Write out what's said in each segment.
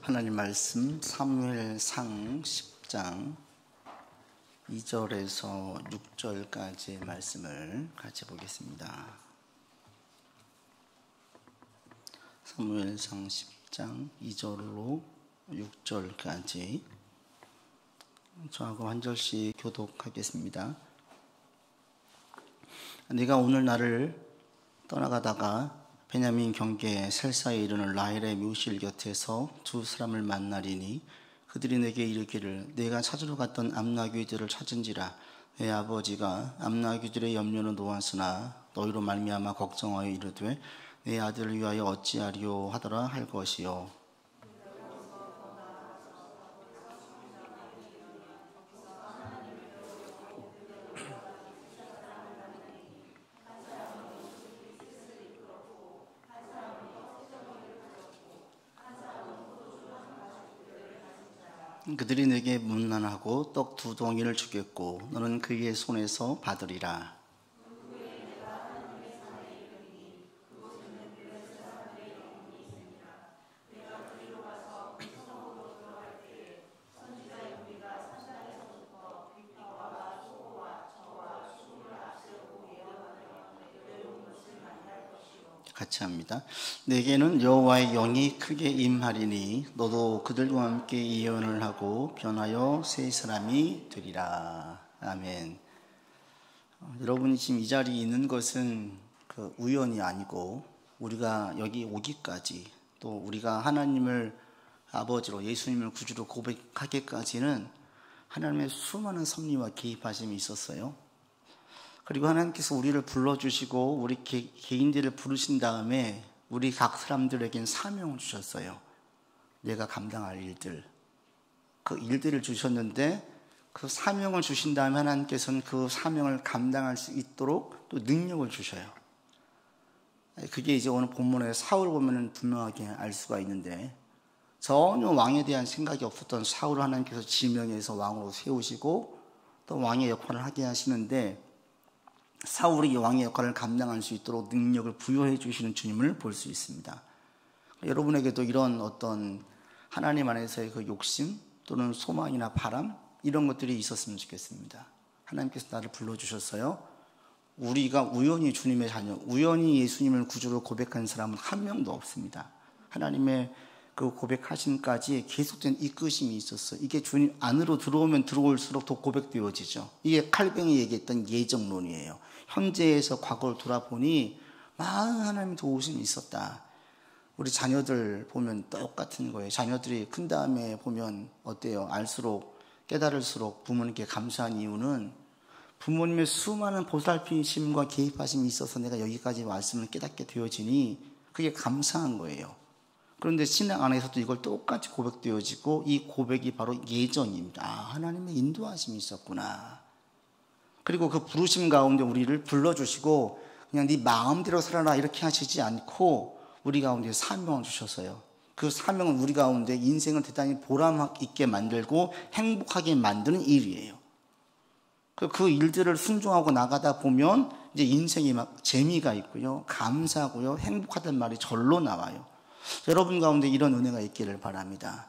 하나님 말씀 사무엘상 10장 2절에서 6절까지의 말씀을 같이 보겠습니다. 사무엘상 10장 2절로 6절까지 저하고 한 절씩 교독하겠습니다. 네가 오늘 나를 떠나가다가 베냐민 경계에 셀사에 이르는 라헬의 묘실 곁에서 두 사람을 만나리니 그들이 내게 이르기를 내가 찾으러 갔던 암나귀들을 찾은지라 내 아버지가 암나귀들의 염려는 놓았으나 너희로 말미암아 걱정하여 이르되 내 아들을 위하여 어찌하리요 하더라 할 것이요. 그들이 내게 문난하고 떡 2덩이를 주겠고 너는 그의 손에서 받으리라. 같이 합니다. 내게는 여호와의 영이 크게 임하리니 너도 그들과 함께 예언을 하고 변하여 새 사람이 되리라. 아멘. 여러분이 지금 이 자리에 있는 것은 우연이 아니고 우리가 여기 오기까지 또 우리가 하나님을 아버지로 예수님을 구주로 고백하기까지는 하나님의 수많은 섭리와 개입하심이 있었어요. 그리고 하나님께서 우리를 불러주시고 우리 개인들을 부르신 다음에 우리 각 사람들에겐 사명을 주셨어요. 내가 감당할 일들, 그 일들을 주셨는데 그 사명을 주신 다음에 하나님께서는 그 사명을 감당할 수 있도록 또 능력을 주셔요. 그게 이제 오늘 본문에 사울 보면 분명하게 알 수가 있는데 전혀 왕에 대한 생각이 없었던 사울을 하나님께서 지명해서 왕으로 세우시고 또 왕의 역할을 하게 하시는데 사울이 왕의 역할을 감당할 수 있도록 능력을 부여해 주시는 주님을 볼 수 있습니다. 여러분에게도 이런 어떤 하나님 안에서의 그 욕심 또는 소망이나 바람 이런 것들이 있었으면 좋겠습니다. 하나님께서 나를 불러주셨어요. 우리가 우연히 주님의 자녀, 우연히 예수님을 구주로 고백한 사람은 한 명도 없습니다. 하나님의 그 고백하심까지 계속된 이끄심이 있었어요. 이게 주님 안으로 들어오면 들어올수록 더 고백되어지죠. 이게 칼뱅이 얘기했던 예정론이에요. 현재에서 과거를 돌아보니 많은 하나님의 도우심이 있었다. 우리 자녀들 보면 똑같은 거예요. 자녀들이 큰 다음에 보면 어때요? 알수록 깨달을수록 부모님께 감사한 이유는 부모님의 수많은 보살피심과 개입하심이 있어서 내가 여기까지 말씀을 깨닫게 되어지니 그게 감사한 거예요. 그런데 신앙 안에서도 이걸 똑같이 고백되어지고 이 고백이 바로 예정입니다. 하나님의 인도하심이 있었구나. 그리고 그 부르심 가운데 우리를 불러주시고 그냥 네 마음대로 살아라 이렇게 하시지 않고 우리 가운데 사명을 주셨어요. 그 사명은 우리 가운데 인생을 대단히 보람 있게 만들고 행복하게 만드는 일이에요. 그 일들을 순종하고 나가다 보면 이제 인생이 막 재미가 있고요, 감사하고요, 행복하다는 말이 절로 나와요. 여러분 가운데 이런 은혜가 있기를 바랍니다.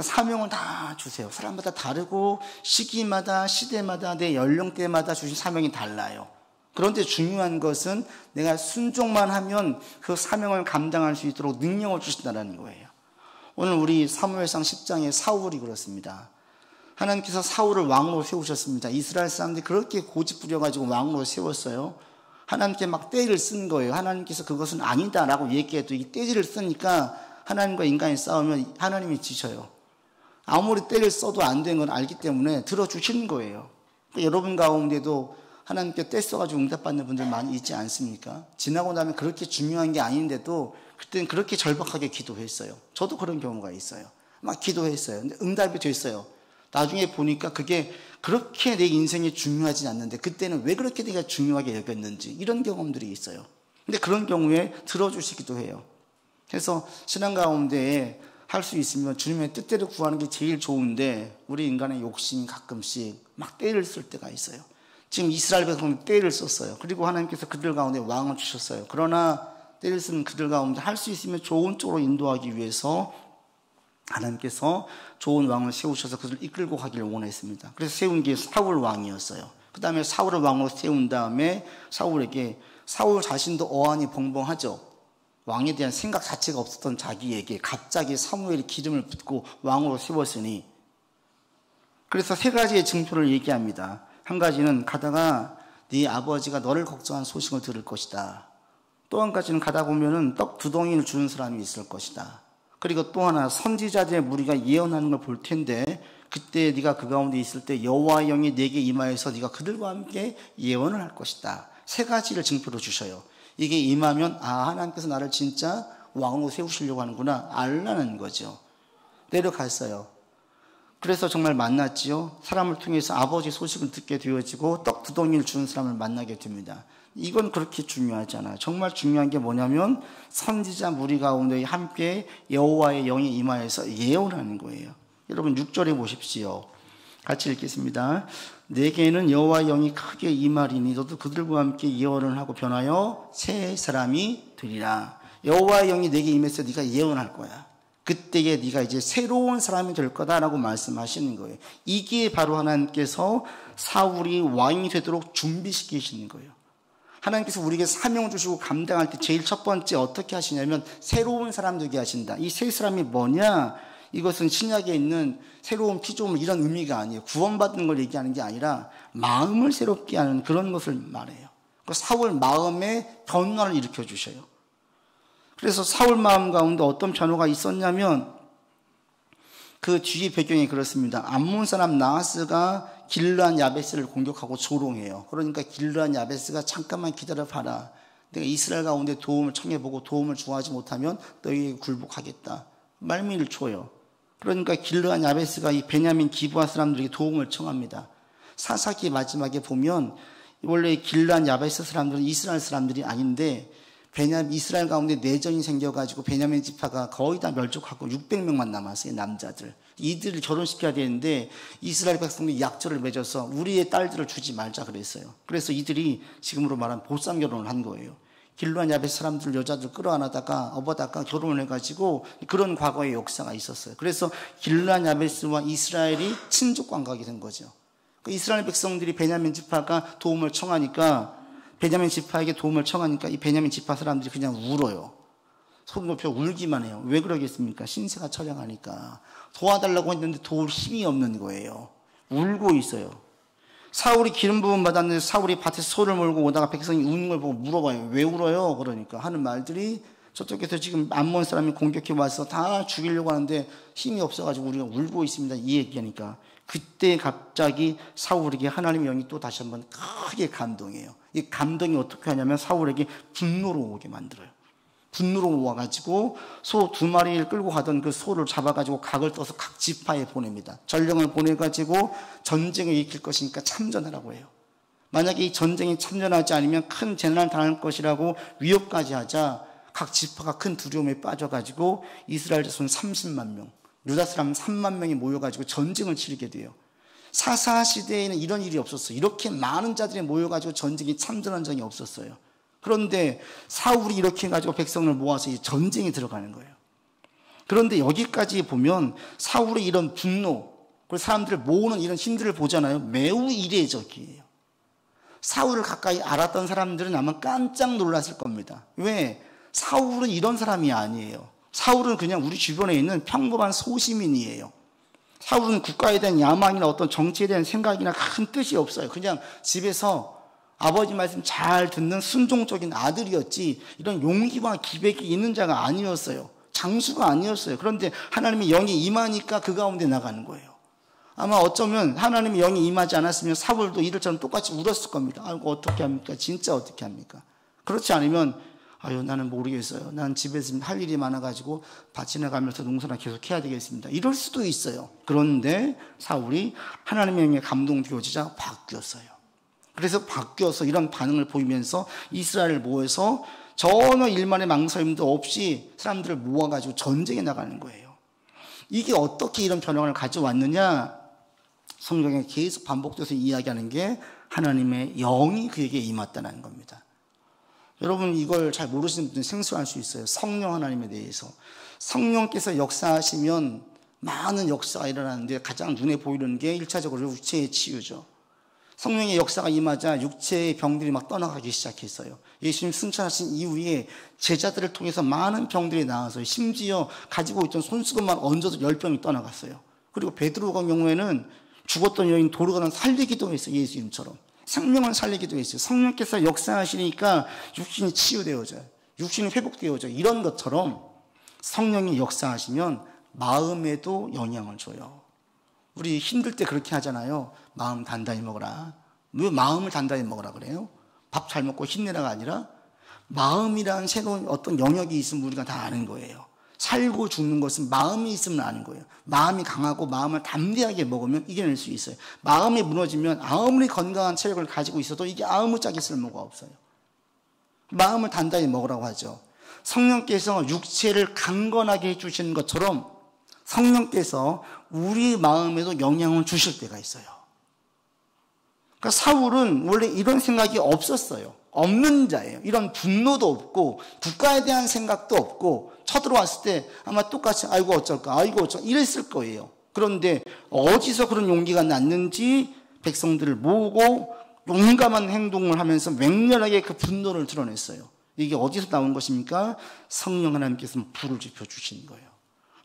사명을 다 주세요. 사람마다 다르고 시기마다 시대마다 내 연령대마다 주신 사명이 달라요. 그런데 중요한 것은 내가 순종만 하면 그 사명을 감당할 수 있도록 능력을 주신다는 거예요. 오늘 우리 사무엘상 10장의 사울이 그렇습니다. 하나님께서 사울을 왕으로 세우셨습니다. 이스라엘 사람들이 그렇게 고집부려가지고 왕으로 세웠어요. 하나님께 막 떼를 쓴 거예요. 하나님께서 그것은 아니다라고 얘기해도 이 떼를 쓰니까 하나님과 인간이 싸우면 하나님이 지셔요. 아무리 떼를 써도 안 되는 건 알기 때문에 들어주시는 거예요. 여러분 가운데도 하나님께 떼 써가지고 응답받는 분들 많이 있지 않습니까? 지나고 나면 그렇게 중요한 게 아닌데도 그때는 그렇게 절박하게 기도했어요. 저도 그런 경우가 있어요. 막 기도했어요. 근데 응답이 됐어요. 나중에 보니까 그게 그렇게 내 인생이 중요하지 않는데 그때는 왜 그렇게 내가 중요하게 여겼는지 이런 경험들이 있어요. 근데 그런 경우에 들어주시기도 해요. 그래서 신앙 가운데에 할 수 있으면 주님의 뜻대로 구하는 게 제일 좋은데 우리 인간의 욕심이 가끔씩 막 떼를 쓸 때가 있어요. 지금 이스라엘 백성은 떼를 썼어요. 그리고 하나님께서 그들 가운데 왕을 주셨어요. 그러나 떼를 쓰는 그들 가운데 할 수 있으면 좋은 쪽으로 인도하기 위해서 하나님께서 좋은 왕을 세우셔서 그들을 이끌고 가기를 원했습니다. 그래서 세운 게 사울 왕이었어요. 그 다음에 사울을 왕으로 세운 다음에 사울에게, 사울 자신도 어안이 벙벙하죠. 왕에 대한 생각 자체가 없었던 자기에게 갑자기 사무엘이 기름을 붓고 왕으로 세웠으니, 그래서 세 가지의 증표를 얘기합니다. 한 가지는 가다가 네 아버지가 너를 걱정한 소식을 들을 것이다. 또 한 가지는 가다 보면은 떡 2덩이를 주는 사람이 있을 것이다. 그리고 또 하나, 선지자들의 무리가 예언하는 걸 볼 텐데 그때 네가 그 가운데 있을 때 여호와의 영이 네게 임하여서 네가 그들과 함께 예언을 할 것이다. 세 가지를 증표로 주셔요. 이게 임하면 하나님께서 나를 진짜 왕으로 세우시려고 하는구나 알라는 거죠. 내려갔어요. 그래서 정말 만났지요. 사람을 통해서 아버지 소식을 듣게 되어지고 떡 2덩이를 주는 사람을 만나게 됩니다. 이건 그렇게 중요하지 않아요. 정말 중요한 게 뭐냐면 선지자 무리 가운데 함께 여호와의 영이 임하여서 예언하는 거예요. 여러분 6절에 보십시오. 같이 읽겠습니다. 내게는 여호와의 영이 크게 임하리니 너도 그들과 함께 예언을 하고 변하여 새 사람이 되리라. 여호와의 영이 내게 임해서 네가 예언할 거야. 그때에 네가 이제 새로운 사람이 될 거다라고 말씀하시는 거예요. 이게 바로 하나님께서 사울이 왕이 되도록 준비시키시는 거예요. 하나님께서 우리에게 사명을 주시고 감당할 때 제일 첫 번째 어떻게 하시냐면 새로운 사람 되게 하신다. 이 새 사람이 뭐냐? 이것은 신약에 있는 새로운 피조물 이런 의미가 아니에요. 구원받는 걸 얘기하는 게 아니라 마음을 새롭게 하는 그런 것을 말해요. 사울 마음에 변화를 일으켜 주셔요. 그래서 사울 마음 가운데 어떤 변화가 있었냐면 그 뒤의 배경이 그렇습니다. 암몬 사람 나하스가 길르한 야베스를 공격하고 조롱해요. 그러니까 길르한 야베스가 잠깐만 기다려봐라. 내가 이스라엘 가운데 도움을 청해보고 도움을 주하지 못하면 너희에게 굴복하겠다. 말미를 줘요. 그러니까 길르한 야베스가 이 베냐민 기브아 사람들에게 도움을 청합니다. 사사기 마지막에 보면 원래 길르한 야베스 사람들은 이스라엘 사람들이 아닌데 이스라엘 가운데 내전이 생겨가지고 베냐민 지파가 거의 다 멸족하고 600명만 남았어요. 남자들. 이들을 결혼시켜야 되는데 이스라엘 백성들이 약조를 맺어서 우리의 딸들을 주지 말자 그랬어요. 그래서 이들이 지금으로 말하면 보쌈 결혼을 한 거예요. 길르한 야베스 사람들 여자들 끌어안아다가 업어다가 결혼을 해가지고 그런 과거의 역사가 있었어요. 그래서 길르한 야베스와 이스라엘이 친족 관계가 된 거죠. 이스라엘 백성들이 베냐민 지파가 도움을 청하니까 베냐민 지파에게 도움을 청하니까 이 베냐민 지파 사람들이 그냥 울어요. 소리 높여 울기만 해요. 왜 그러겠습니까? 신세가 처량하니까. 도와달라고 했는데 도울 힘이 없는 거예요. 울고 있어요. 사울이 기름 부음 받았는데 사울이 밭에서 소를 몰고 오다가 백성이 우는 걸 보고 물어봐요. 왜 울어요? 그러니까 하는 말들이 저쪽에서 지금 암몬 사람이 공격해 와서 다 죽이려고 하는데 힘이 없어가지고 우리가 울고 있습니다. 이 얘기하니까 그때 갑자기 사울에게 하나님의 영이 또 다시 한번 크게 감동해요. 이 감동이 어떻게 하냐면 사울에게 분노로 오게 만들어요. 분노로 와가지고 소 2마리를 끌고 가던 그 소를 잡아가지고 각을 떠서 각 지파에 보냅니다. 전령을 보내가지고 전쟁을 일으킬 것이니까 참전하라고 해요. 만약에 이 전쟁에 참전하지 않으면 큰 재난을 당할 것이라고 위협까지 하자 각 지파가 큰 두려움에 빠져가지고 이스라엘 자손 30만 명, 유다 사람 3만 명이 모여가지고 전쟁을 치르게 돼요. 사사 시대에는 이런 일이 없었어요. 이렇게 많은 자들이 모여가지고 전쟁에 참전한 적이 없었어요. 그런데 사울이 이렇게 해가지고 백성을 모아서 이 전쟁에 들어가는 거예요. 그런데 여기까지 보면 사울의 이런 분노, 그리고 사람들을 모으는 이런 힘들을 보잖아요. 매우 이례적이에요. 사울을 가까이 알았던 사람들은 아마 깜짝 놀랐을 겁니다. 왜? 사울은 이런 사람이 아니에요. 사울은 그냥 우리 주변에 있는 평범한 소시민이에요. 사울은 국가에 대한 야망이나 어떤 정치에 대한 생각이나 큰 뜻이 없어요. 그냥 집에서 아버지 말씀 잘 듣는 순종적인 아들이었지 이런 용기와 기백이 있는 자가 아니었어요. 장수가 아니었어요. 그런데 하나님의 영이 임하니까 그 가운데 나가는 거예요. 아마 어쩌면 하나님의 영이 임하지 않았으면 사울도 이들처럼 똑같이 울었을 겁니다. 아이고 어떻게 합니까? 진짜 어떻게 합니까? 그렇지 않으면 나는 모르겠어요. 난 집에서 할 일이 많아가지고 밭이나 가면서 농사나 계속 해야 되겠습니다. 이럴 수도 있어요. 그런데 사울이 하나님의 영에 감동되어지자 바뀌었어요. 그래서 바뀌어서 이런 반응을 보이면서 이스라엘을 모여서 전혀 일만의 망설임도 없이 사람들을 모아가지고 전쟁에 나가는 거예요. 이게 어떻게 이런 변화를 가져왔느냐? 성경에 계속 반복돼서 이야기하는 게 하나님의 영이 그에게 임했다는 겁니다. 여러분 이걸 잘 모르시는 분들은 생소할 수 있어요. 성령 하나님에 대해서. 성령께서 역사하시면 많은 역사가 일어나는데 가장 눈에 보이는 게 1차적으로 육체의 치유죠. 성령의 역사가 임하자 육체의 병들이 막 떠나가기 시작했어요. 예수님 승천하신 이후에 제자들을 통해서 많은 병들이 나와서 심지어 가지고 있던 손수건만 얹어도 10병이 떠나갔어요. 그리고 베드로 같은 경우에는 죽었던 여인 도르가는 살리기도 했어요. 예수님처럼 생명을 살리기도 했어요. 성령께서 역사하시니까 육신이 치유되어져요. 육신이 회복되어져요. 이런 것처럼 성령이 역사하시면 마음에도 영향을 줘요. 우리 힘들 때 그렇게 하잖아요. 마음 단단히 먹어라. 왜 마음을 단단히 먹으라 그래요? 밥 잘 먹고 힘내라가 아니라 마음이란 새로운 어떤 영역이 있으면 우리가 다 아는 거예요. 살고 죽는 것은 마음이 있으면 아는 거예요. 마음이 강하고 마음을 담대하게 먹으면 이겨낼 수 있어요. 마음이 무너지면 아무리 건강한 체력을 가지고 있어도 이게 아무짝에 쓸모가 없어요. 마음을 단단히 먹으라고 하죠. 성령께서 육체를 강건하게 해주시는 것처럼 성령께서 우리 마음에도 영향을 주실 때가 있어요. 그러니까 사울은 원래 이런 생각이 없었어요. 없는 자예요. 이런 분노도 없고 국가에 대한 생각도 없고 쳐들어왔을 때 아마 똑같이 아이고 어쩔까 아이고 어쩔까 이랬을 거예요. 그런데 어디서 그런 용기가 났는지 백성들을 모으고 용감한 행동을 하면서 맹렬하게 그 분노를 드러냈어요. 이게 어디서 나온 것입니까? 성령 하나님께서 불을 지펴주신 거예요.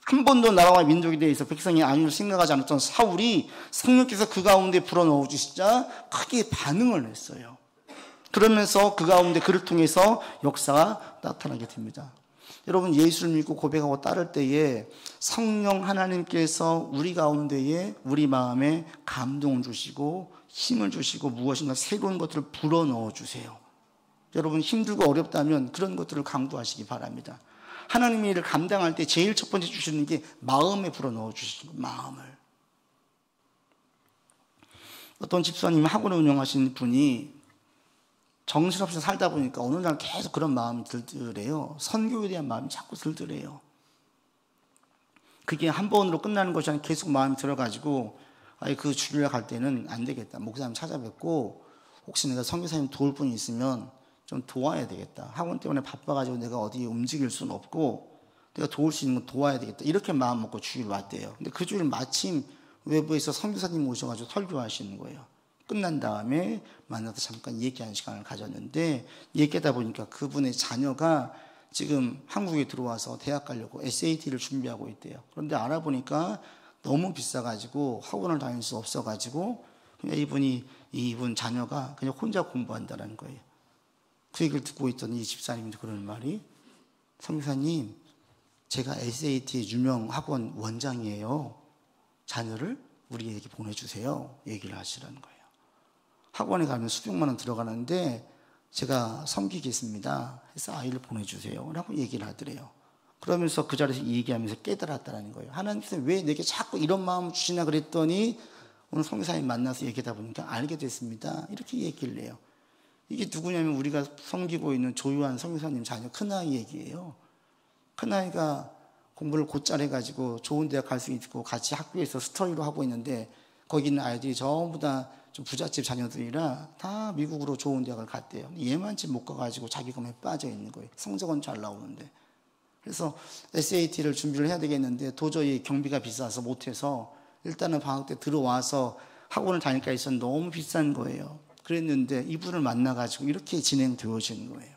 한 번도 나라와 민족에 대해서 백성이 아니를 생각하지 않았던 사울이 성령께서 그 가운데 불어넣어 주시자 크게 반응을 했어요. 그러면서 그 가운데 그를 통해서 역사가 나타나게 됩니다. 여러분 예수를 믿고 고백하고 따를 때에 성령 하나님께서 우리 가운데에 우리 마음에 감동을 주시고 힘을 주시고 무엇인가 새로운 것들을 불어넣어 주세요. 여러분 힘들고 어렵다면 그런 것들을 강구하시기 바랍니다. 하나님의 일을 감당할 때 제일 첫 번째 주시는 게 마음에 불어넣어 주시는 거예요. 마음을. 어떤 집사님 학원을 운영하시는 분이 정신없이 살다 보니까 어느 날 계속 그런 마음이 들더래요. 선교에 대한 마음이 자꾸 들더래요. 그게 한 번으로 끝나는 것이 아니라 계속 마음이 들어가지고 그 주일날 갈 때는 안 되겠다. 목사님 찾아뵙고 혹시 내가 선교사님 도울 분이 있으면 좀 도와야 되겠다. 학원 때문에 바빠가지고 내가 어디 움직일 수는 없고 내가 도울 수 있는 건 도와야 되겠다. 이렇게 마음 먹고 주일 왔대요. 근데 그 주일 마침 외부에서 선교사님 오셔가지고 설교하시는 거예요. 끝난 다음에 만나서 잠깐 얘기하는 시간을 가졌는데 얘기하다 보니까 그분의 자녀가 지금 한국에 들어와서 대학 가려고 SAT를 준비하고 있대요. 그런데 알아보니까 너무 비싸가지고 학원을 다닐 수 없어가지고 그냥 이분 자녀가 그냥 혼자 공부한다는 거예요. 그 얘기를 듣고 있던 이 집사님도 그러는 말이 선교사님 제가 SAT 유명 학원 원장이에요. 자녀를 우리에게 보내주세요. 얘기를 하시라는 거예요. 학원에 가면 수백만 원 들어가는데 제가 섬기겠습니다. 해서 아이를 보내주세요. 라고 얘기를 하더래요. 그러면서 그 자리에서 얘기하면서 깨달았다는 거예요. 하나님께서 왜 내게 자꾸 이런 마음을 주시나 그랬더니 오늘 선교사님 만나서 얘기하다 보니까 알게 됐습니다. 이렇게 얘기를 해요. 이게 누구냐면 우리가 섬기고 있는 조유한 선교사님 자녀 큰아이 얘기예요. 큰아이가 공부를 곧잘 해가지고 좋은 대학 갈 수 있고 같이 학교에서 스터디로 하고 있는데 거기 있는 아이들이 전부 다 좀 부잣집 자녀들이라 다 미국으로 좋은 대학을 갔대요. 얘만 집 못 가가지고 자기 꿈에 빠져 있는 거예요. 성적은 잘 나오는데. 그래서 SAT를 준비를 해야 되겠는데 도저히 경비가 비싸서 못해서 일단은 방학 때 들어와서 학원을 다닐까 해서 너무 비싼 거예요. 그랬는데 이분을 만나가지고 이렇게 진행되어지는 거예요.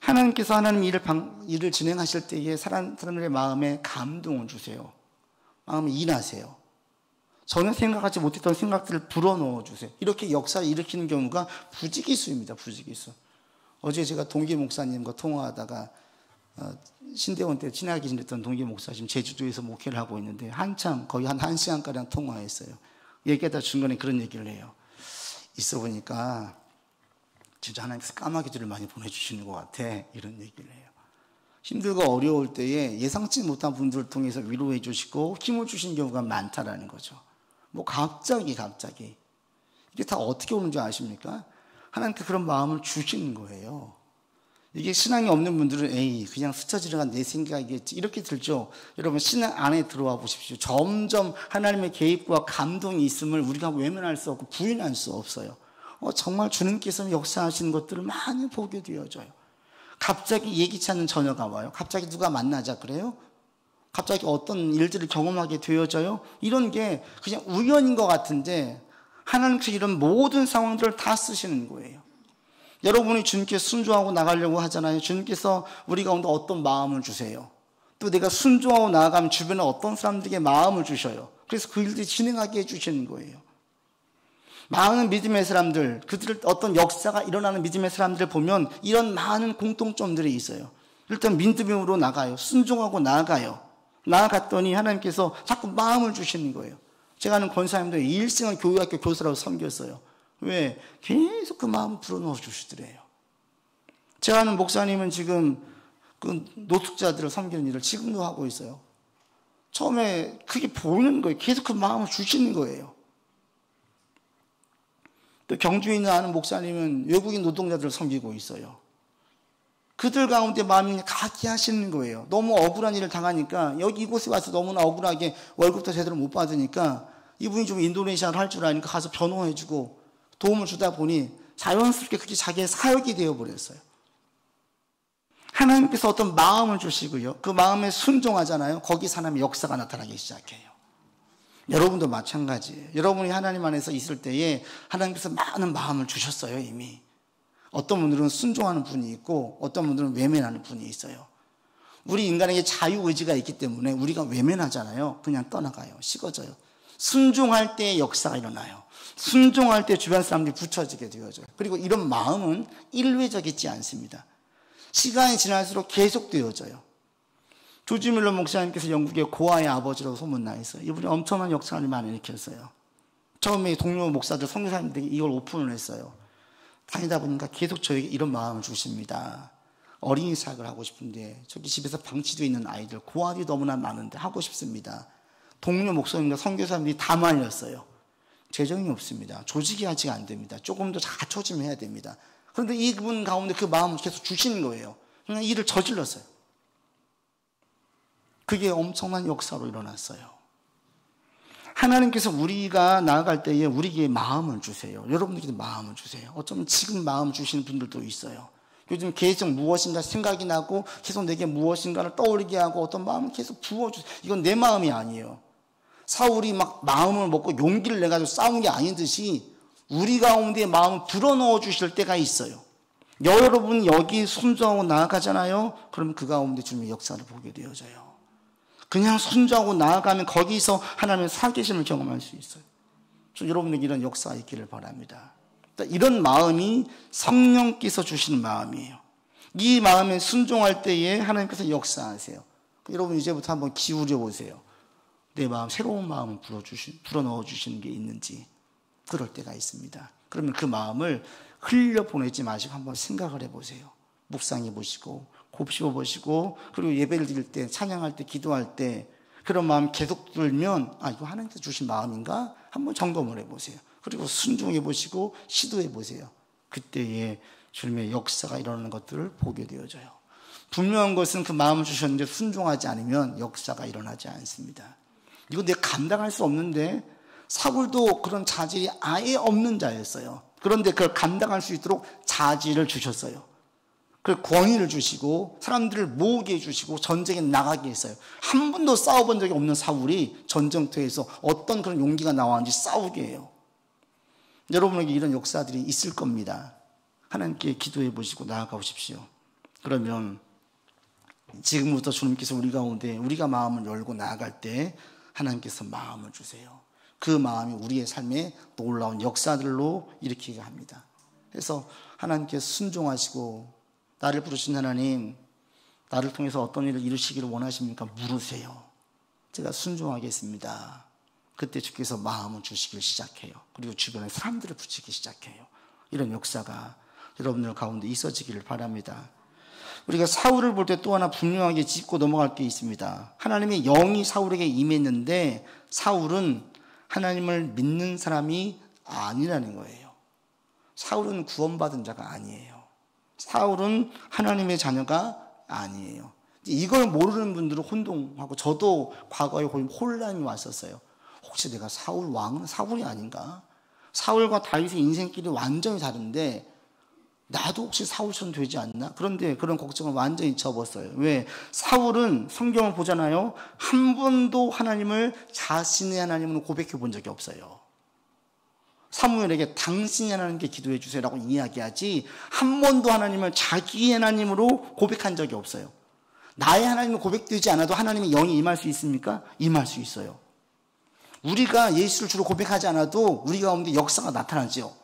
하나님께서 하나님 일을 진행하실 때에 사람들의 마음에 감동을 주세요. 마음에 일하세요. 전혀 생각하지 못했던 생각들을 불어넣어 주세요. 이렇게 역사를 일으키는 경우가 부지기수입니다. 부지기수. 어제 제가 동기 목사님과 통화하다가 신대원 때 친하게 지냈던 동기 목사 지금 제주도에서 목회를 하고 있는데 한참 거의 한 1시간가량 통화했어요. 얘기하다 중간에 그런 얘기를 해요. 있어 보니까 진짜 하나님께서 까마귀들을 많이 보내주시는 것 같아. 이런 얘기를 해요. 힘들고 어려울 때에 예상치 못한 분들을 통해서 위로해 주시고 힘을 주신 경우가 많다라는 거죠. 뭐 갑자기 이게 다 어떻게 오는 줄 아십니까? 하나님께 그런 마음을 주시는 거예요. 이게 신앙이 없는 분들은 에이 그냥 스쳐 지나간 내 생각이겠지 이렇게 들죠. 여러분 신앙 안에 들어와 보십시오. 점점 하나님의 개입과 감동이 있음을 우리가 외면할 수 없고 부인할 수 없어요. 정말 주님께서 역사하시는 것들을 많이 보게 되어져요. 갑자기 예기치 않은 처녀가 와요. 갑자기 누가 만나자 그래요? 갑자기 어떤 일들을 경험하게 되어져요? 이런 게 그냥 우연인 것 같은데 하나님께서 이런 모든 상황들을 다 쓰시는 거예요. 여러분이 주님께 순종하고 나가려고 하잖아요. 주님께서 우리 가운데 어떤 마음을 주세요. 또 내가 순종하고 나아가면 주변에 어떤 사람들에게 마음을 주셔요. 그래서 그 일들이 진행하게 해주시는 거예요. 많은 믿음의 사람들, 그들 어떤 역사가 일어나는 믿음의 사람들을 보면 이런 많은 공통점들이 있어요. 일단 믿음으로 나가요. 순종하고 나아가요. 나아갔더니 하나님께서 자꾸 마음을 주시는 거예요. 제가 아는 권사님도 일생은 교회학교 교사라고 섬겼어요. 왜? 계속 그 마음을 불어넣어 주시더래요. 제가 아는 목사님은 지금 그 노숙자들을 섬기는 일을 지금도 하고 있어요. 처음에 그게 보이는 거예요. 계속 그 마음을 주시는 거예요. 또 경주에 있는 아는 목사님은 외국인 노동자들을 섬기고 있어요. 그들 가운데 마음이 가게 하시는 거예요. 너무 억울한 일을 당하니까 여기 이곳에 와서 너무나 억울하게 월급도 제대로 못 받으니까 이분이 좀 인도네시아를 할 줄 아니까 가서 변호해주고 도움을 주다 보니 자연스럽게 그게 자기의 사역이 되어버렸어요. 하나님께서 어떤 마음을 주시고요. 그 마음에 순종하잖아요. 거기 사람의 역사가 나타나기 시작해요. 여러분도 마찬가지예요. 여러분이 하나님 안에서 있을 때에 하나님께서 많은 마음을 주셨어요, 이미. 어떤 분들은 순종하는 분이 있고 어떤 분들은 외면하는 분이 있어요. 우리 인간에게 자유의지가 있기 때문에 우리가 외면하잖아요. 그냥 떠나가요. 식어져요. 순종할 때 역사가 일어나요. 순종할 때 주변 사람들이 붙여지게 되어져요. 그리고 이런 마음은 일회적이지 않습니다. 시간이 지날수록 계속되어져요. 조지 밀러 목사님께서 영국의 고아의 아버지로 소문나 있어요. 이분이 엄청난 역사를 많이 일으켰어요. 처음에 동료 목사들, 선교사님들이 이걸 오픈을 했어요. 다니다 보니까 계속 저에게 이런 마음을 주십니다. 어린이 사역을 하고 싶은데 저기 집에서 방치되어 있는 아이들, 고아들이 너무나 많은데 하고 싶습니다. 동료 목사님과 선교사님들이 다 말렸어요. 재정이 없습니다. 조직이 아직 안 됩니다. 조금 더 갖춰지면 해야 됩니다. 그런데 이분 가운데 그 마음을 계속 주시는 거예요. 그냥 일을 저질렀어요. 그게 엄청난 역사로 일어났어요. 하나님께서 우리가 나아갈 때에 우리에게 마음을 주세요. 여러분들에게 마음을 주세요. 어쩌면 지금 마음 주시는 분들도 있어요. 요즘 계속 무엇인가 생각이 나고 계속 내게 무엇인가를 떠올리게 하고 어떤 마음을 계속 부어주세요. 이건 내 마음이 아니에요. 사울이 막 마음을 먹고 용기를 내가지고 싸운 게 아닌 듯이 우리 가운데 마음을 불어넣어 주실 때가 있어요. 여러분 여기 순종하고 나아가잖아요. 그러면 그 가운데 주님의 역사를 보게 되어져요. 그냥 순종하고 나아가면 거기서 하나님의 살계심을 경험할 수 있어요. 여러분에게 이런 역사가 있기를 바랍니다. 이런 마음이 성령께서 주시는 마음이에요. 이 마음에 순종할 때에 하나님께서 역사하세요. 여러분 이제부터 한번 기울여 보세요. 내 마음, 새로운 마음을 불어넣어 주시는 게 있는지. 그럴 때가 있습니다. 그러면 그 마음을 흘려보내지 마시고 한번 생각을 해보세요. 묵상해 보시고 곱씹어 보시고 그리고 예배를 드릴 때, 찬양할 때, 기도할 때 그런 마음 계속 들면 이거 하나님께서 주신 마음인가? 한번 점검을 해보세요. 그리고 순종해 보시고 시도해 보세요. 그때에 주님의 역사가 일어나는 것들을 보게 되어져요. 분명한 것은 그 마음을 주셨는데 순종하지 않으면 역사가 일어나지 않습니다. 이거 내가 감당할 수 없는데 사울도 그런 자질이 아예 없는 자였어요. 그런데 그걸 감당할 수 있도록 자질을 주셨어요. 그 권위를 주시고 사람들을 모으게 해주시고 전쟁에 나가게 했어요. 한 번도 싸워본 적이 없는 사울이 전쟁터에서 어떤 그런 용기가 나왔는지 싸우게 해요. 여러분에게 이런 역사들이 있을 겁니다. 하나님께 기도해 보시고 나아가 보십시오. 그러면 지금부터 주님께서 우리 가운데 우리가 마음을 열고 나아갈 때 하나님께서 마음을 주세요. 그 마음이 우리의 삶에 놀라운 역사들로 일으키게 합니다. 그래서 하나님께서 순종하시고 나를 부르신 하나님, 나를 통해서 어떤 일을 이루시기를 원하십니까? 물으세요. 제가 순종하겠습니다. 그때 주께서 마음을 주시길 시작해요. 그리고 주변에 사람들을 붙이기 시작해요. 이런 역사가 여러분들 가운데 있어지기를 바랍니다. 우리가 사울을 볼 때 또 하나 분명하게 짚고 넘어갈 게 있습니다. 하나님의 영이 사울에게 임했는데 사울은 하나님을 믿는 사람이 아니라는 거예요. 사울은 구원받은 자가 아니에요. 사울은 하나님의 자녀가 아니에요. 이걸 모르는 분들은 혼동하고 저도 과거에 혼란이 왔었어요. 혹시 내가 사울 왕은 사울이 아닌가? 사울과 다윗의 인생길이 완전히 다른데 나도 혹시 사울처럼 되지 않나? 그런데 그런 걱정을 완전히 접었어요. 왜? 사울은 성경을 보잖아요. 한 번도 하나님을 자신의 하나님으로 고백해 본 적이 없어요. 사무엘에게 당신이 하나님께 기도해 주세요라고 이야기하지 한 번도 하나님을 자기의 하나님으로 고백한 적이 없어요. 나의 하나님은 고백되지 않아도 하나님의 영이 임할 수 있습니까? 임할 수 있어요. 우리가 예수를 주로 고백하지 않아도 우리 가운데 역사가 나타나죠.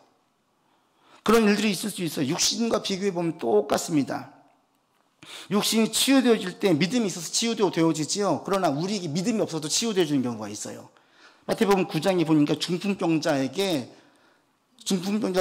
그런 일들이 있을 수 있어요. 육신과 비교해 보면 똑같습니다. 육신이 치유되어질 때 믿음이 있어서 치유되어지지요. 그러나 우리에게 믿음이 없어도 치유되어지는 경우가 있어요. 마태복음 9장에 보니까 중풍병자를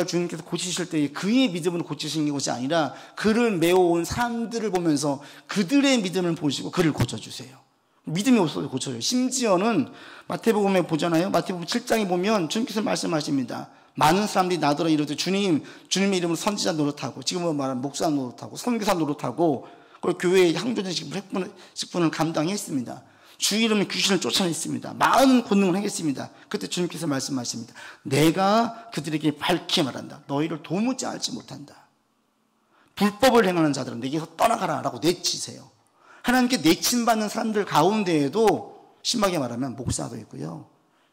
주님께서 고치실 때 그의 믿음으로 고치신 것이 아니라 그를 메워온 사람들을 보면서 그들의 믿음을 보시고 그를 고쳐주세요. 믿음이 없어도 고쳐줘요. 심지어는 마태복음에 보잖아요. 마태복음 7장에 보면 주님께서 말씀하십니다. 많은 사람들이 나더러 이르되 주님의 이름으로 선지자 노릇하고 지금은 말하는 목사 노릇하고 선교사 노릇하고 그리고 교회의 향전식 식분을 감당했습니다. 주 이름에 귀신을 쫓아냈습니다. 많은 권능을 하겠습니다. 그때 주님께서 말씀하십니다. 내가 그들에게 밝히 말한다. 너희를 도무지 알지 못한다. 불법을 행하는 자들은 내게서 떠나가라 라고 내치세요. 하나님께 내침받는 사람들 가운데에도 심하게 말하면 목사도 있고요.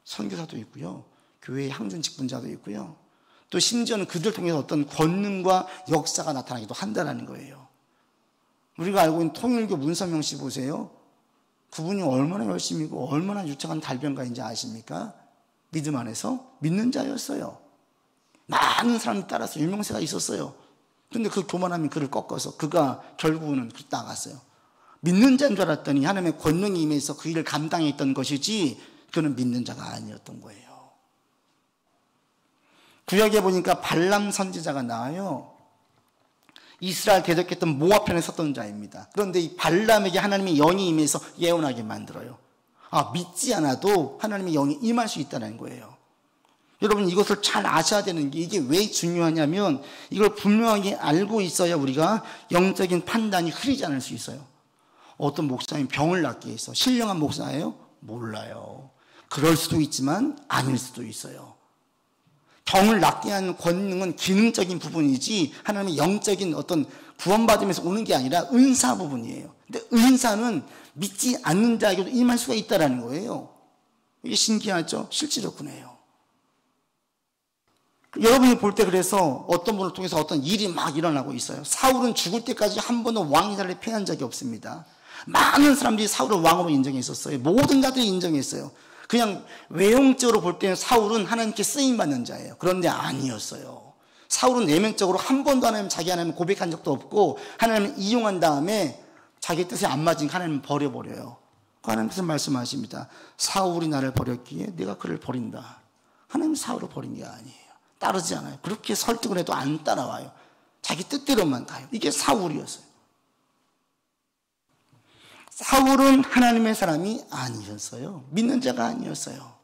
선교사도 있고요. 교회의 향전 직분자도 있고요. 또 심지어는 그들 통해서 어떤 권능과 역사가 나타나기도 한다는 거예요. 우리가 알고 있는 통일교 문선명 씨 보세요. 그분이 얼마나 열심이고 얼마나 유창한 달변가인지 아십니까? 믿음 안에서 믿는 자였어요. 많은 사람이 따라서 유명세가 있었어요. 그런데 그 교만함이 그를 꺾어서 그가 결국은 나갔어요. 믿는 자인 줄 알았더니 하나님의 권능이 임해서 그 일을 감당했던 것이지 그는 믿는 자가 아니었던 거예요. 구약에 보니까 발람 선지자가 나와요. 이스라엘 대적했던 모압 편에 섰던 자입니다. 그런데 이 발람에게 하나님의 영이 임해서 예언하게 만들어요. 믿지 않아도 하나님의 영이 임할 수 있다는 거예요. 여러분 이것을 잘 아셔야 되는 게 이게 왜 중요하냐면 이걸 분명하게 알고 있어야 우리가 영적인 판단이 흐리지 않을 수 있어요. 어떤 목사님 병을 낫게 해서 신령한 목사예요? 몰라요. 그럴 수도 있지만 아닐 수도 있어요. 병을 낫게 하는 권능은 기능적인 부분이지 하나님의 영적인 어떤 구원받으면서 오는 게 아니라 은사 부분이에요. 근데 은사는 믿지 않는 자에게도 임할 수가 있다는 거예요. 이게 신기하죠? 실제로 그래요. 여러분이 볼 때 그래서 어떤 분을 통해서 어떤 일이 막 일어나고 있어요. 사울은 죽을 때까지 한 번도 왕의 자리를 패한 적이 없습니다. 많은 사람들이 사울을 왕으로 인정했었어요. 모든 자들이 인정했어요. 그냥 외형적으로 볼 때는 사울은 하나님께 쓰임받는 자예요. 그런데 아니었어요. 사울은 내면적으로 한 번도 하나님 자기 하나님 고백한 적도 없고 하나님을 이용한 다음에 자기 뜻에 안 맞으니까 하나님은 버려버려요. 하나님께서 말씀하십니다. 사울이 나를 버렸기에 내가 그를 버린다. 하나님은 사울을 버린 게 아니에요. 따르지 않아요. 그렇게 설득을 해도 안 따라와요. 자기 뜻대로만 가요. 이게 사울이었어요. 사울은 하나님의 사람이 아니었어요. 믿는 자가 아니었어요.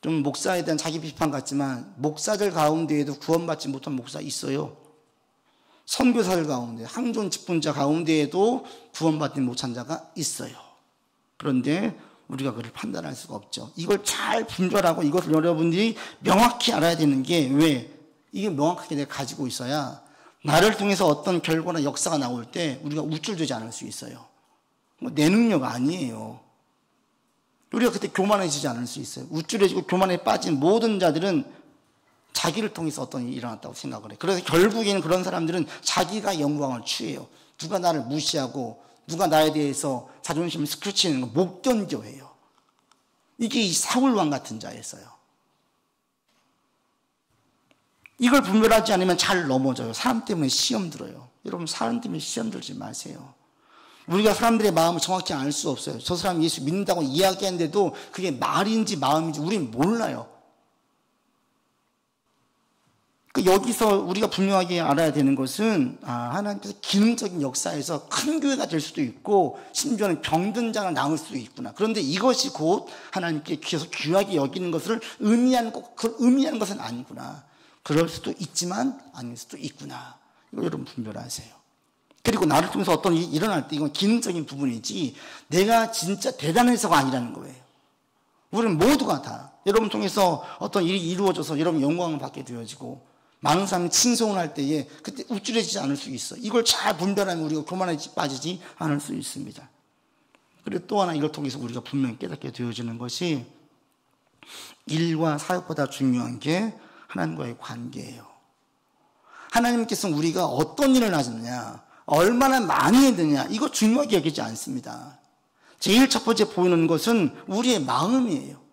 좀 목사에 대한 자기 비판 같지만 목사들 가운데에도 구원받지 못한 목사 있어요. 선교사들 가운데 항존 직분자 가운데에도 구원받지 못한 자가 있어요. 그런데 우리가 그걸 판단할 수가 없죠. 이걸 잘 분별하고 이것을 여러분들이 명확히 알아야 되는 게 왜? 이게 명확하게 내가 가지고 있어야 나를 통해서 어떤 결과나 역사가 나올 때 우리가 우쭐대지 않을 수 있어요. 내 능력 아니에요. 우리가 그때 교만해지지 않을 수 있어요. 우쭐해지고 교만에 빠진 모든 자들은 자기를 통해서 어떤 일이 일어났다고 생각을 해요. 그래서 결국에는 그런 사람들은 자기가 영광을 취해요. 누가 나를 무시하고 누가 나에 대해서 자존심을 스크치는 거 못 견뎌해요. 이게 이 사울왕 같은 자였어요. 이걸 분별하지 않으면 잘 넘어져요. 사람 때문에 시험 들어요. 여러분 사람 때문에 시험 들지 마세요. 우리가 사람들의 마음을 정확히 알 수 없어요. 저 사람 예수 믿는다고 이야기하는데도 그게 말인지 마음인지 우리는 몰라요. 여기서 우리가 분명하게 알아야 되는 것은 하나님께서 기능적인 역사에서 큰 교회가 될 수도 있고 심지어는 병든 자가 나올 수도 있구나. 그런데 이것이 곧 하나님께 계속 귀하게 여기는 것을 의미하는 것은 아니구나. 그럴 수도 있지만 아닐 수도 있구나. 이거 여러분 분별하세요. 그리고 나를 통해서 어떤 일이 일어날 때 이건 기능적인 부분이지 내가 진짜 대단해서가 아니라는 거예요. 우리는 모두가 다 여러분 통해서 어떤 일이 이루어져서 여러분 영광을 받게 되어지고 많은 사람이 칭송을 할 때에 그때 우쭐해지지 않을 수 있어. 이걸 잘 분별하면 우리가 교만에 빠지지 않을 수 있습니다. 그리고 또 하나 이걸 통해서 우리가 분명히 깨닫게 되어지는 것이 일과 사역보다 중요한 게 하나님과의 관계예요. 하나님께서는 우리가 어떤 일을 하느냐, 얼마나 많이 했느냐, 이거 중요하게 여기지 않습니다. 제일 첫 번째 보이는 것은 우리의 마음이에요.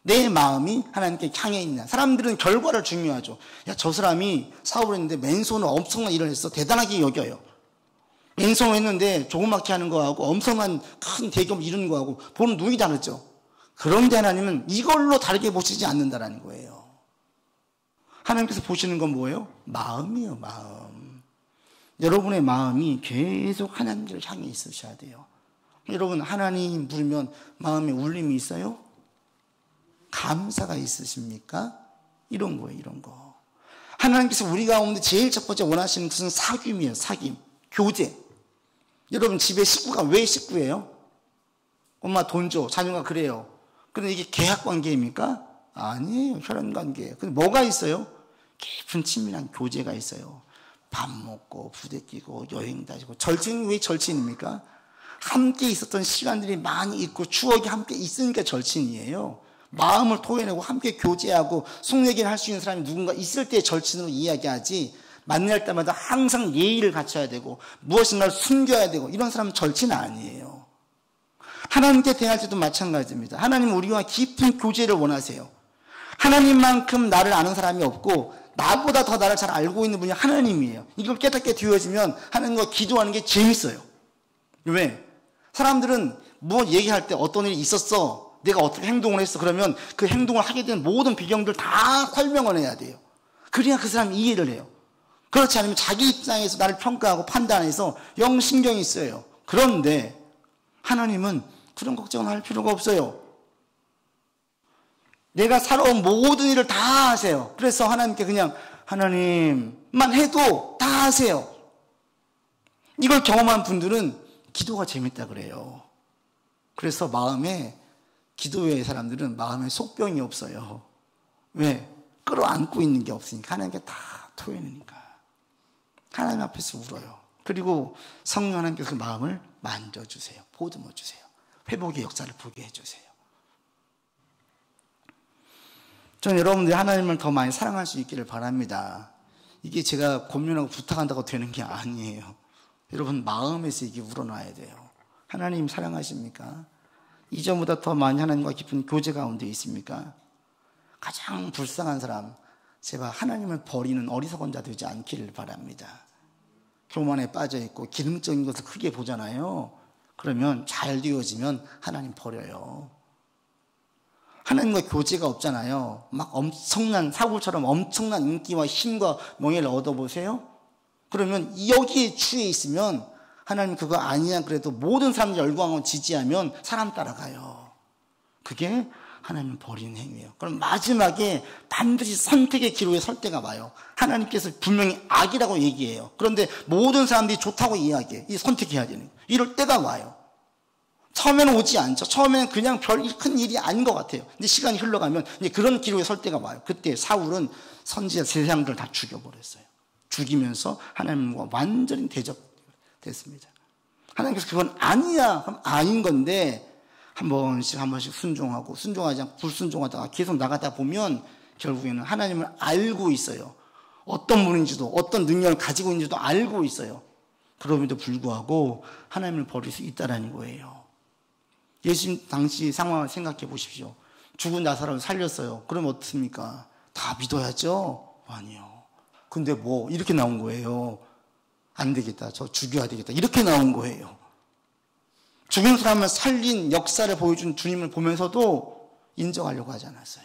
내 마음이 하나님께 향해 있냐. 사람들은 결과를 중요하죠. 야, 저 사람이 사업을 했는데 맨손으로 엄청난 일을 했어. 대단하게 여겨요. 맨손으로 했는데 조그맣게 하는 거하고 엄청난 큰 대기업 이루는 거하고 보는 눈이 다르죠. 그런데 하나님은 이걸로 다르게 보시지 않는다라는 거예요. 하나님께서 보시는 건 뭐예요? 마음이에요, 마음. 여러분의 마음이 계속 하나님을 향해 있으셔야 돼요. 여러분, 하나님 부르면 마음에 울림이 있어요? 감사가 있으십니까? 이런 거예요, 이런 거. 하나님께서 우리 가운데 제일 첫 번째 원하시는 것은 사귐이에요, 사귐. 교제. 여러분, 집에 식구가 왜 식구예요? 엄마 돈 줘, 자녀가 그래요. 그런데 이게 계약 관계입니까? 아니에요, 혈연 관계예요. 근데 뭐가 있어요? 깊은 친밀한 교제가 있어요. 밥 먹고, 부대끼고, 여행 다니고. 절친은 왜 절친입니까? 함께 있었던 시간들이 많이 있고, 추억이 함께 있으니까 절친이에요. 마음을 토해내고 함께 교제하고 속얘기를 할 수 있는 사람이 누군가 있을 때 절친으로 이야기하지, 만날 때마다 항상 예의를 갖춰야 되고 무엇인가를 숨겨야 되고 이런 사람은 절친 아니에요. 하나님께 대할 때도 마찬가지입니다. 하나님은 우리와 깊은 교제를 원하세요. 하나님만큼 나를 아는 사람이 없고 나보다 더 나를 잘 알고 있는 분이 하나님이에요. 이걸 깨닫게 되어지면 하나님과 기도하는 게 재밌어요. 왜? 사람들은 뭐 얘기할 때 어떤 일이 있었어, 내가 어떻게 행동을 했어, 그러면 그 행동을 하게 된 모든 배경들 다 설명을 해야 돼요. 그래야 그 사람이 이해를 해요. 그렇지 않으면 자기 입장에서 나를 평가하고 판단해서 영 신경이 쓰여요. 그런데 하나님은 그런 걱정을 할 필요가 없어요. 내가 살아온 모든 일을 다 하세요. 그래서 하나님께 그냥 하나님만 해도 다 하세요. 이걸 경험한 분들은 기도가 재밌다 그래요. 그래서 마음에, 기도의 사람들은 마음에 속병이 없어요. 왜? 끌어안고 있는 게 없으니까. 하나님께 다 토해내니까. 하나님 앞에서 울어요. 그리고 성령 하나님께서 그 마음을 만져주세요. 보듬어주세요. 회복의 역사를 보게 해주세요. 저는 여러분들이 하나님을 더 많이 사랑할 수 있기를 바랍니다. 이게 제가 고민하고 부탁한다고 되는 게 아니에요. 여러분 마음에서 이게 우러나야 돼요. 하나님 사랑하십니까? 이전보다 더 많이 하나님과 깊은 교제 가운데 있습니까? 가장 불쌍한 사람, 제발 하나님을 버리는 어리석은 자 되지 않기를 바랍니다. 교만에 빠져있고 기능적인 것을 크게 보잖아요. 그러면 잘 되어지면 하나님 버려요. 하나님과 교제가 없잖아요. 막 엄청난 사울처럼 엄청난 인기와 힘과 명예를 얻어보세요. 그러면 여기에 취해 있으면 하나님 그거 아니야 그래도 모든 사람들이 열광하고 지지하면 사람 따라가요. 그게 하나님 버리는 행위예요. 그럼 마지막에 반드시 선택의 기로에 설 때가 와요. 하나님께서 분명히 악이라고 얘기해요. 그런데 모든 사람들이 좋다고 이야기해요. 이 선택해야 되는 거예요. 이럴 때가 와요. 처음에는 오지 않죠. 처음에는 그냥 별 큰 일이 아닌 것 같아요. 근데 시간이 흘러가면 이제 그런 기로에 설 때가 와요. 그때 사울은 선지자 세상들 다 죽여버렸어요. 죽이면서 하나님과 완전히 대적됐습니다. 하나님께서 그건 아니야. 그럼 아닌 건데 한 번씩 순종하고 순종하지 않고 불순종하다가 계속 나가다 보면 결국에는 하나님을 알고 있어요. 어떤 분인지도 어떤 능력을 가지고 있는지도 알고 있어요. 그럼에도 불구하고 하나님을 버릴 수 있다는 거예요. 예수님 당시 상황을 생각해 보십시오. 죽은 나사로를 살렸어요. 그럼 어떻습니까? 다 믿어야죠? 아니요. 근데 뭐 이렇게 나온 거예요. 안 되겠다. 저 죽여야 되겠다. 이렇게 나온 거예요. 죽은 사람을 살린 역사를 보여준 주님을 보면서도 인정하려고 하지 않았어요.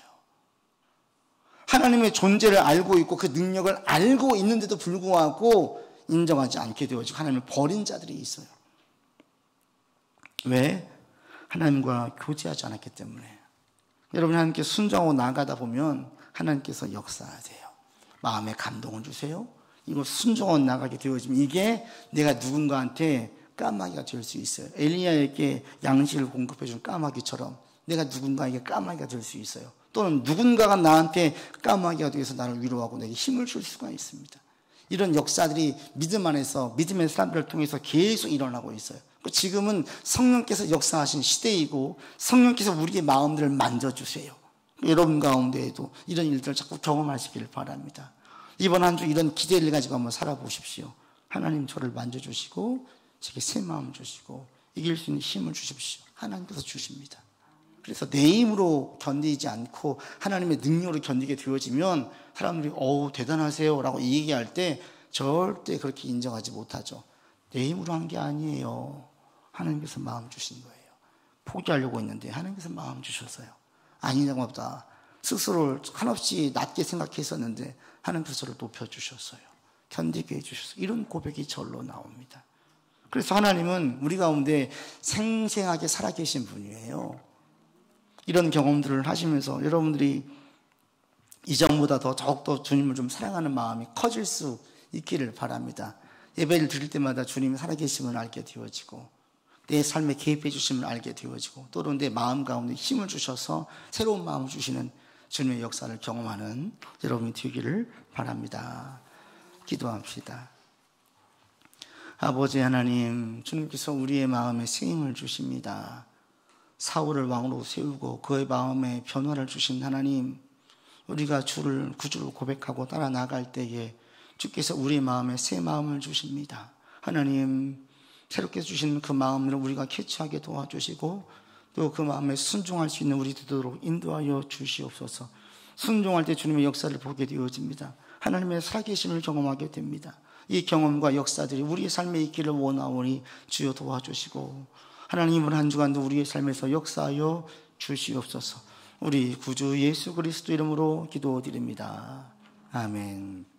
하나님의 존재를 알고 있고 그 능력을 알고 있는데도 불구하고 인정하지 않게 되어지고 하나님을 버린 자들이 있어요. 왜? 하나님과 교제하지 않았기 때문에. 여러분 하나님께 순종하고 나가다 보면 하나님께서 역사하세요. 마음에 감동을 주세요. 이거 순종하고 나가게 되어지면 이게 내가 누군가한테 까마귀가 될 수 있어요. 엘리야에게 양식을 공급해 준 까마귀처럼 내가 누군가에게 까마귀가 될 수 있어요. 또는 누군가가 나한테 까마귀가 되어서 나를 위로하고 내게 힘을 줄 수가 있습니다. 이런 역사들이 믿음 안에서 믿음의 사람들을 통해서 계속 일어나고 있어요. 지금은 성령께서 역사하신 시대이고 성령께서 우리의 마음들을 만져주세요. 여러분 가운데에도 이런 일들을 자꾸 경험하시기를 바랍니다. 이번 한 주 이런 기대를 가지고 한번 살아보십시오. 하나님 저를 만져주시고 제게 새 마음 주시고 이길 수 있는 힘을 주십시오. 하나님께서 주십니다. 그래서 내 힘으로 견디지 않고 하나님의 능력으로 견디게 되어지면 사람들이 어우 대단하세요 라고 얘기할 때 절대 그렇게 인정하지 못하죠. 내 힘으로 한 게 아니에요. 하나님께서 마음 주신 거예요. 포기하려고 했는데 하나님께서 마음 주셨어요. 아니냐고 보다 스스로를 한없이 낮게 생각했었는데 하나님께서 저를 높여주셨어요. 견디게 해주셨어요. 이런 고백이 절로 나옵니다. 그래서 하나님은 우리 가운데 생생하게 살아계신 분이에요. 이런 경험들을 하시면서 여러분들이 이전보다 더욱더 주님을 좀 사랑하는 마음이 커질 수 있기를 바랍니다. 예배를 드릴 때마다 주님이 살아계심을 알게 되어지고 내 삶에 개입해 주심을 알게 되어지고 또는 내 마음 가운데 힘을 주셔서 새로운 마음을 주시는 주님의 역사를 경험하는 여러분이 되기를 바랍니다. 기도합시다. 아버지 하나님, 주님께서 우리의 마음에 새 힘을 주십니다. 사울을 왕으로 세우고 그의 마음에 변화를 주신 하나님, 우리가 주를 구주로 고백하고 따라 나갈 때에 주께서 우리의 마음에 새 마음을 주십니다. 하나님, 새롭게 주신 그 마음을 우리가 캐치하게 도와주시고 또 그 마음에 순종할 수 있는 우리 되도록 인도하여 주시옵소서. 순종할 때 주님의 역사를 보게 되어집니다. 하나님의 살아계심을 경험하게 됩니다. 이 경험과 역사들이 우리의 삶에 있기를 원하오니 주여 도와주시고 하나님은 한 주간도 우리의 삶에서 역사하여 주시옵소서. 우리 구주 예수 그리스도 이름으로 기도드립니다. 아멘.